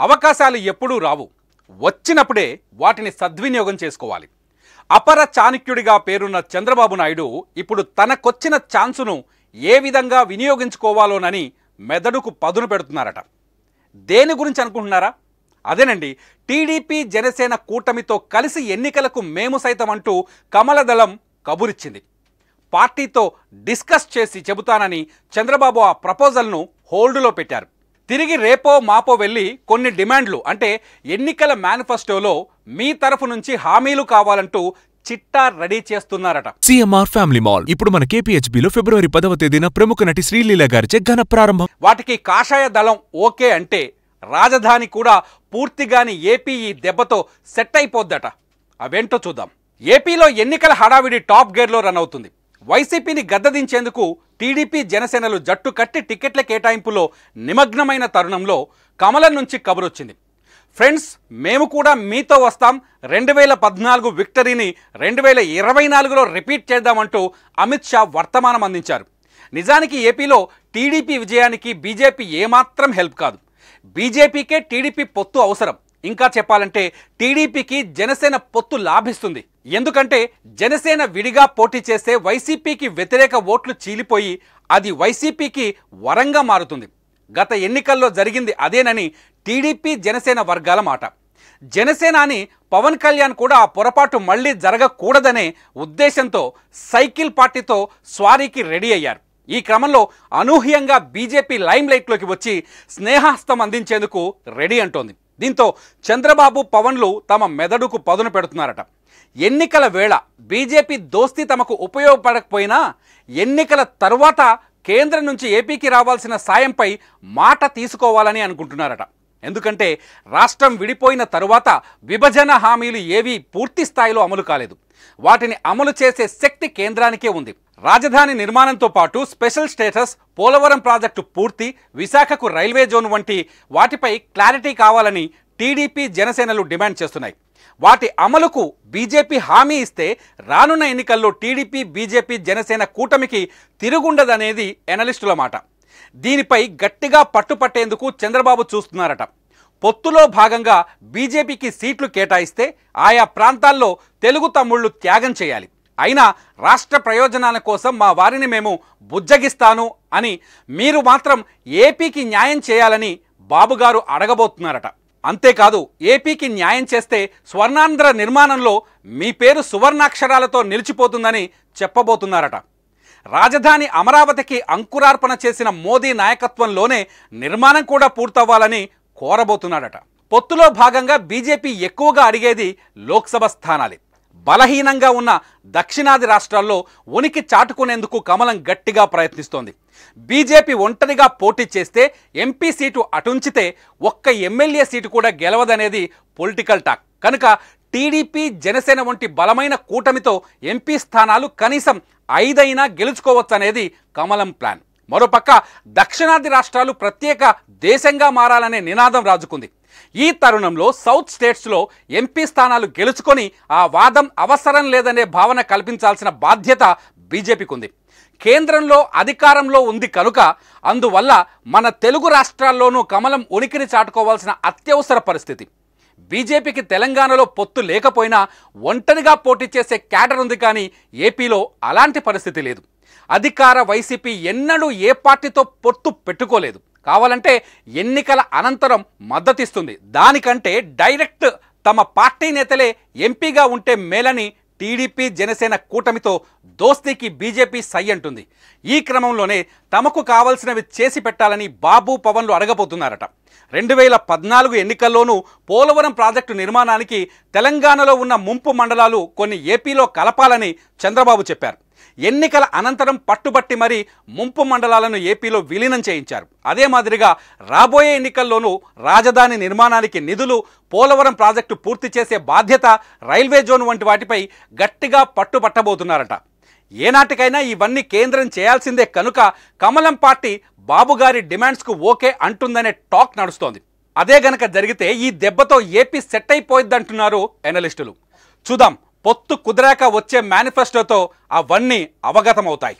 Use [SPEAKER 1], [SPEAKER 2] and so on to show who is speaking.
[SPEAKER 1] అవకాశాలు ఎప్పుడూ రావు, వచ్చినప్పుడే వాటిని సద్వినియోగం చేసుకోవాలి. అపర చాణక్యుడిగా పేరున్న చంద్రబాబు నాయుడు ఇప్పుడు తనకొచ్చిన ఛాన్సును ఏ విధంగా వినియోగించుకోవాలోనని మెదడుకు పదును పెడుతున్నారట. దేని గురించి అనుకుంటున్నారా? అదేనండి, టీడీపీ జనసేన కూటమితో కలిసి ఎన్నికలకు మేము సైతం అంటూ కమలదళం కబురిచ్చింది. పార్టీతో డిస్కస్ చేసి చెబుతానని చంద్రబాబు ఆ ప్రపోజల్ను హోల్డ్లో పెట్టారు. తిరిగి రేపో మాపో వెళ్ళి కొన్ని డిమాండ్లు అంటే ఎన్నికల మేనిఫెస్టోలో మీ తరఫు నుంచి హామీలు కావాలంటూ చిట్టా రెడీ చేస్తున్నారట.
[SPEAKER 2] సిఎంఆర్ ఫ్యామిలీ మాల్ ఇప్పుడు మన కేపీహెచ్బీలో ఫిబ్రవరి 10వ తేదీన ప్రముఖ నటి శ్రీలీల గారిచే ఘన ప్రారంభం.
[SPEAKER 1] వాటికి కాషాయ దళం ఓకే అంటే రాజధాని కూడా పూర్తిగాని ఏపీ ఈ దెబ్బతో సెట్ అయిపోద్దట. అవేంటో చూద్దాం. ఏపీలో ఎన్నికల హడావిడి టాప్ గేర్లో రన్ అవుతుంది. వైసీపీని గద్దదించేందుకు టీడీపీ జనసేనలు జట్టు కట్టి టికెట్ల కేటాయింపులో నిమగ్నమైన తరుణంలో కమలం నుంచి కబురొచ్చింది. ఫ్రెండ్స్, మేము కూడా మీతో వస్తాం, 2014 విక్టరీని 2024లో రిపీట్ చేద్దామంటూ అమిత్ షా వర్తమానం అందించారు. నిజానికి ఏపీలో టీడీపీ విజయానికి బీజేపీ ఏమాత్రం హెల్ప్ కాదు. బీజేపీకే టీడీపీ పొత్తు అవసరం. ఇంకా చెప్పాలంటే టీడీపీకి జనసేన పొత్తు లాభిస్తుంది. ఎందుకంటే జనసేన విడిగా పోటీ చేస్తే వైసీపీకి వ్యతిరేక ఓట్లు చీలిపోయి అది వైసీపీకి వరంగా మారుతుంది. గత ఎన్నికల్లో జరిగింది అదేనని టీడీపీ జనసేన వర్గాల మాట. జనసేనాని పవన్ కళ్యాణ్ కూడా ఆ పొరపాటు మళ్లీ జరగకూడదనే ఉద్దేశంతో సైకిల్ పార్టీతో స్వారీకి రెడీ అయ్యారు. ఈ క్రమంలో అనూహ్యంగా బీజేపీ లైమ్ లైట్లోకి వచ్చి స్నేహహస్తం అందించేందుకు రెడీ అంటోంది. దీంతో చంద్రబాబు పవన్లు తమ మెదడుకు పదును పెడుతున్నారట. ఎన్నికల వేళ బీజేపీ దోస్తీ తమకు ఉపయోగపడకపోయినా ఎన్నికల తరువాత కేంద్రం నుంచి ఏపీకి రావాల్సిన సాయంపై మాట తీసుకోవాలని అనుకుంటున్నారట. ఎందుకంటే రాష్ట్రం విడిపోయిన తరువాత విభజన హామీలు ఏవీ పూర్తి స్థాయిలో అమలు కాలేదు. వాటిని అమలు చేసే శక్తి కేంద్రానికే ఉంది. రాజధాని నిర్మాణంతో పాటు స్పెషల్ స్టేటస్, పోలవరం ప్రాజెక్టు పూర్తి, విశాఖకు రైల్వే జోన్ వంటి వాటిపై క్లారిటీ కావాలని టీడీపీ జనసేనలు డిమాండ్ చేస్తున్నాయి. వాటి అమలుకు బీజేపీ హామీ ఇస్తే రానున్న ఎన్నికల్లో టీడీపీ బీజేపీ జనసేన కూటమికి తిరుగుండదనేది ఎనలిస్టుల మాట. దీనిపై గట్టిగా పట్టుపట్టేందుకు చంద్రబాబు చూస్తున్నారట. పొత్తులో భాగంగా బీజేపీకి సీట్లు కేటాయిస్తే ఆయా ప్రాంతాల్లో తెలుగు తమ్ముళ్లు త్యాగం చేయాలి. అయినా రాష్ట్ర ప్రయోజనాల కోసం మా వారిని మేము బుజ్జగిస్తాను అని మీరు మాత్రం ఏపీకి న్యాయం చేయాలని బాబుగారు అడగబోతున్నారట. అంతేకాదు, ఏపీకి న్యాయం చేస్తే స్వర్ణాంధ్ర నిర్మాణంలో మీ పేరు సువర్ణాక్షరాలతో నిలిచిపోతుందని చెప్పబోతున్నారట. రాజధాని అమరావతికి అంకురార్పణ చేసిన మోదీ నాయకత్వంలోనే నిర్మాణం కూడా పూర్తవ్వాలని కోరబోతున్నాడట. పొత్తులో భాగంగా బీజేపీ ఎక్కువగా అడిగేది లోక్సభ స్థానాలే. బలహీనంగా ఉన్న దక్షిణాది రాష్ట్రాల్లో ఉనికి చాటుకునేందుకు కమలం గట్టిగా ప్రయత్నిస్తోంది. బీజేపీ ఒంటరిగా పోటీ చేస్తే ఎంపీ సీటు అటుంచితే ఒక్క ఎమ్మెల్యే సీటు కూడా గెలవదనేది పొలిటికల్ టాక్. కనుక టీడీపీ జనసేన వంటి బలమైన కూటమితో ఎంపీ స్థానాలు కనీసం 5 అయినా గెలుచుకోవచ్చనేది కమలం ప్లాన్. మరోపక్క దక్షిణాది రాష్ట్రాలు ప్రత్యేక దేశంగా మారాలనే నినాదం రాజుకుంది. ఈ తరుణంలో సౌత్ స్టేట్స్లో ఎంపీ స్థానాలు గెలుచుకొని ఆ వాదం అవసరం లేదనే భావన కల్పించాల్సిన బాధ్యత బీజేపీకి ఉంది. కేంద్రంలో అధికారంలో ఉంది కనుక అందువల్ల మన తెలుగు రాష్ట్రాల్లోనూ కమలం ఉనికిని చాటుకోవాల్సిన అత్యవసర పరిస్థితి. బీజేపీకి తెలంగాణలో పొత్తు లేకపోయినా ఒంటరిగా పోటీ చేసే క్యాడర్ ఉంది, కానీ ఏపీలో అలాంటి పరిస్థితి లేదు. అధికార వైసీపీ ఎన్నడూ ఏ పార్టీతో పొత్తు పెట్టుకోలేదు. కావాలంటే ఎన్నికల అనంతరం మద్దతిస్తుంది. దానికంటే డైరెక్ట్ తమ పార్టీ నేతలే ఎంపీగా ఉంటే మేలని టీడీపీ జనసేన కూటమితో దోస్తీకి బీజేపీ సై అంటుంది. ఈ క్రమంలోనే తమకు కావాల్సినవి చేసి పెట్టాలని బాబు పవన్లు అడగబోతున్నారట. 2014 ఎన్నికల్లోనూ పోలవరం ప్రాజెక్టు నిర్మాణానికి తెలంగాణలో ఉన్న ముంపు మండలాలు కొన్ని ఏపీలో కలపాలని చంద్రబాబు చెప్పారు. ఎన్నికల అనంతరం పట్టుబట్టి మరీ ముంపు మండలాలను ఏపీలో విలీనం చేయించారు. అదే మాదిరిగా రాబోయే ఎన్నికల్లోనూ రాజధాని నిర్మాణానికి నిధులు, పోలవరం ప్రాజెక్టు పూర్తి చేసే బాధ్యత, రైల్వే జోన్ వంటి వాటిపై గట్టిగా పట్టుబట్టబోతున్నారట. ఏనాటికైనా ఇవన్నీ కేంద్రం చేయాల్సిందే కనుక కమలం పార్టీ బాబుగారి డిమాండ్స్కు ఓకే అంటుందనే టాక్ నడుస్తోంది. అదే గనక జరిగితే ఈ దెబ్బతో ఏపీ సెట్ అయిపోయిద్దంటున్నారు ఎనలిస్టులు. చూద్దాం, పొత్తు కుదిరాక వచ్చే మేనిఫెస్టోతో అవన్నీ అవగతమవుతాయి.